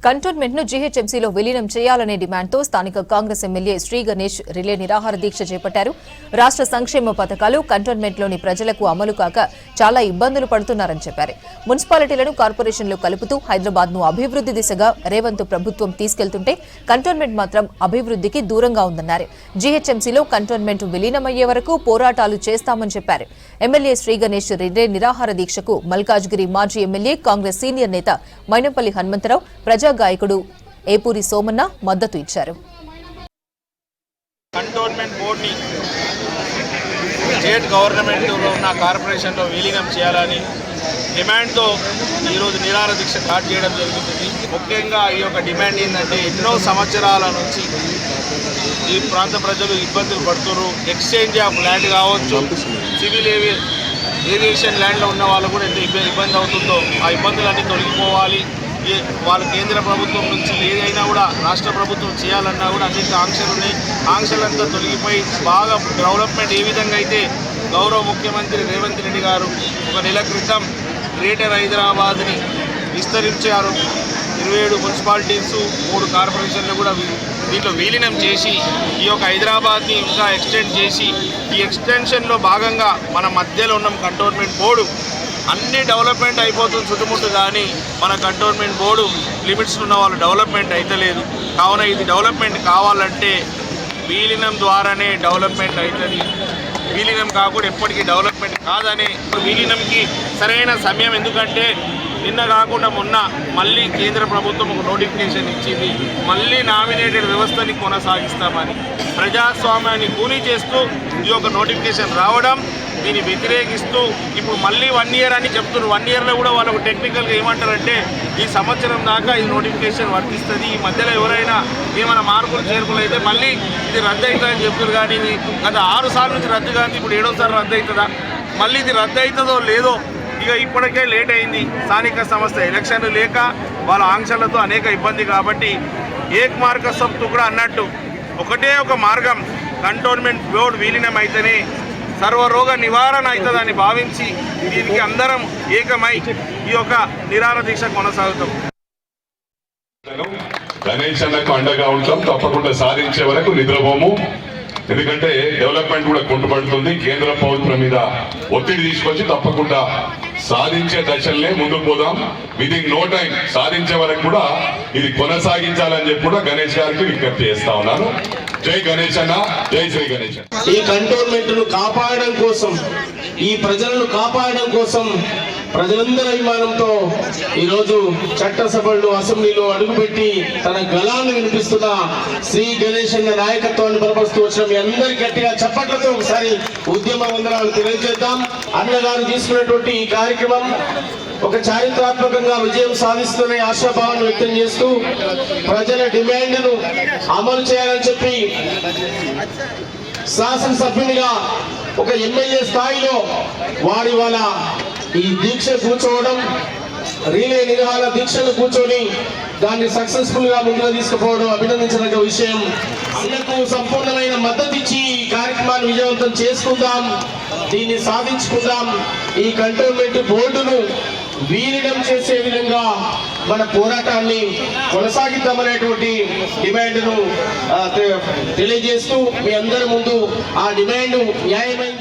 Cantonment ను జీహెచ్ఎంసీలో విలీనం చేయాలనే డిమాండ్తో స్థానిక కాంగ్రెస్ ఎమ్మెల్యే శ్రీ గణేష్ రిలే నిరాహార దీక్ష చేపట్టారు. రాష్ట్ర సంక్షేమ పథకాలు కంటోన్మెంట్లోని ప్రజలకు అమలు కాక చాలా ఇబ్బందులు పడుతున్నారని చెప్పారు. మున్సిపాలిటీలను కార్పొరేషన్లు కలుపుతూ హైదరాబాద్ ను అభివృద్ధి దిశగా రేవంత్ ప్రభుత్వం తీసుకెళ్తుంటే కంటోన్మెంట్ మాత్రం అభివృద్ధికి దూరంగా ఉందన్నారు. జీహెచ్ఎంసీలో కంటోన్మెంట్ విలీనమయ్యే వరకు పోరాటాలు చేస్తామని చెప్పారు. ఎమ్మెల్యే శ్రీ గణేష్ రిలే నిరాహార దీక్షకు మల్కాజ్గిరి మాజీ ఎమ్మెల్యే కాంగ్రెస్ సీనియర్ నేత మైనంపల్లి హనుమంతరావు, ప్రజా గాయకుడు ఏపూరి సోమన్న మద్దతు ఇచ్చారు. కంటోన్మెంట్ బోర్డుని స్టేట్ గవర్నమెంట్లో ఉన్న కార్పొరేషన్లో విలీనం చేయాలని డిమాండ్తో ఈరోజు నిరాహార దీక్ష స్టార్ట్ చేయడం జరుగుతుంది. ముఖ్యంగా ఈ యొక్క డిమాండ్ ఏంటంటే ఎన్నో సంవత్సరాల నుంచి ఈ ప్రాంత ప్రజలు ఇబ్బందులు పడుతున్నారు. ఎక్స్చేంజ్ ఆఫ్ ల్యాండ్ కావచ్చు, సివిల్ ఏవియేషన్ ల్యాండ్లో ఉన్న వాళ్ళు కూడా ఎంత ఇబ్బంది అవుతుందో ఆ ఇబ్బందులన్నీ తొలగిపోవాలి. వాళ్ళ కేంద్ర ప్రభుత్వం నుంచి ఏదైనా కూడా రాష్ట్ర ప్రభుత్వం చేయాలన్నా కూడా అనేక ఆంక్షలు ఉన్నాయి. ఆంక్షలంతా తొలగిపోయి బాగా డెవలప్మెంట్ ఏ విధంగా అయితే గౌరవ ముఖ్యమంత్రి రేవంత్ రెడ్డి గారు ఒక నెల క్రితం గ్రేటర్ హైదరాబాద్ని విస్తరించారు. 27 మున్సిపాలిటీస్, 3 కార్పొరేషన్లు కూడా దీంట్లో విలీనం చేసి ఈ యొక్క హైదరాబాద్ని ఇంకా ఎక్స్టెండ్ చేసి ఈ ఎక్స్టెన్షన్లో భాగంగా మన మధ్యలో ఉన్న కంటోన్మెంట్ బోర్డు అన్ని డెవలప్మెంట్ అయిపోతుంది చుట్టుముట్టు, కానీ మన కంటోన్మెంట్ బోర్డు లిమిట్స్ ఉన్న వాళ్ళు డెవలప్మెంట్ అయితలేదు. కావున ఇది డెవలప్మెంట్ కావాలంటే విలీనం ద్వారానే డెవలప్మెంట్ అవుతుంది. విలీనం కాకుండా ఎప్పటికీ డెవలప్మెంట్ కాదనే విలీనంకి సరైన సమయం. ఎందుకంటే నిన్న కాకుండా మొన్న మళ్ళీ కేంద్ర ప్రభుత్వం ఒక నోటిఫికేషన్ ఇచ్చింది, మళ్ళీ నామినేటెడ్ వ్యవస్థని కొనసాగిస్తామని. ప్రజాస్వామ్యాన్ని కూనీ చేస్తూ ఈ యొక్క నోటిఫికేషన్ రావడం, దీన్ని వ్యతిరేకిస్తూ ఇప్పుడు మళ్ళీ 1 year అని చెప్తున్నారు. 1 yearలో కూడా వాళ్ళకు టెక్నికల్గా ఏమంటారంటే ఈ సంవత్సరం దాకా ఈ నోటిఫికేషన్ వర్తిస్తుంది, ఈ మధ్యలో ఎవరైనా ఏమైనా మార్పులు చేర్పులు అయితే మళ్ళీ ఇది రద్దు అవుతుందని చెప్తున్నారు. కానీ ఇది గత 6 సార్లు నుంచి రద్దు కానీ ఇప్పుడు 7వసారి రద్దు అవుతుందా? మళ్ళీ ఇది రద్దు అవుతుందో లేదో ఇక ఇప్పటికే లేట్ అయింది. స్థానిక సంస్థ ఎలక్షన్లు లేక వాళ్ళ ఆంక్షలతో అనేక ఇబ్బంది. కాబట్టి ఏక్ మార్గ సబ్తు కూడా అన్నట్టు ఒకటే ఒక మార్గం, కంటోన్మెంట్ బోర్డు విలీనం అయితేనే సర్వరోగ నివారణ అవుతుందని భావించి దీనికి అందరం ఏకమై ఈ యొక్క నిరాహార దీక్ష కొనసాగుతాం. గణేష్ అన్నకు అండగా ఉంటాం, తప్పకుండా సాధించే వరకు నిద్రపోము. ఎందుకంటే డెవలప్మెంట్ కూడా కుంటుపడుతుంది. కేంద్ర ప్రభుత్వం మీద ఒత్తిడి తీసుకొచ్చి తప్పకుండా సాధించే దశల్నే ముందుకు పోదాం. విదిన్ నో టైం సాధించే వరకు కూడా ఇది కొనసాగించాలని చెప్పి కూడా గణేష్ గారికి విజ్ఞప్తి చేస్తా ఉన్నాను. జై గణేష్ అన్న, జై శ్రీ గణేష్. ఈ కంటోన్మెంట్ ను కాపాడడం కోసం, ఈ ప్రజలను కాపాడడం కోసం ప్రజలందరి అభిమానంతో ఈరోజు చట్టసభల్లో అసెంబ్లీలో అడుగుపెట్టి తన గళాన్ని వినిపిస్తున్న శ్రీ గణేష్ అన్న నాయకత్వాన్ని బలపరుస్తూ వచ్చిన మీ అందరి గట్టిగా చప్పట్లతో ఒకసారి ఉద్యమ వందనాలు తెలియజేద్దాం. అన్నగారు తీసుకున్నటువంటి ఈ కార్యక్రమం ఒక చారిత్రాత్మకంగా విజయం సాధిస్తున్న ఆశాభావాన్ని వ్యక్తం చేస్తూ ప్రజల డిమాండ్ను అమలు చేయాలని చెప్పి శాసనసభ్యునిగా ఒక ఎమ్మెల్యే స్థాయిలో వారి వాళ్ళ ఈ దీక్ష కూర్చోవడం, రీలే నిరాహార దీక్షను కూర్చొని దాన్ని సక్సెస్ఫుల్ గా ముందుగా తీసుకుపోవడం అభినందించదగ్గ విషయం. అన్నకు సంపూర్ణమైన మద్దతు ఇచ్చి ఈ కార్యక్రమాన్ని విజయవంతం చేసుకుందాం, దీన్ని సాధించుకుందాం. ఈ కంటోన్మెంట్ బోర్డును విలీనం చేసే విధంగా మన పోరాటాన్ని కొనసాగిద్దామనేటువంటి డిమాండ్ను తెలియజేస్తూ మీ అందరి ముందు ఆ డిమాండ్ న్యాయమైన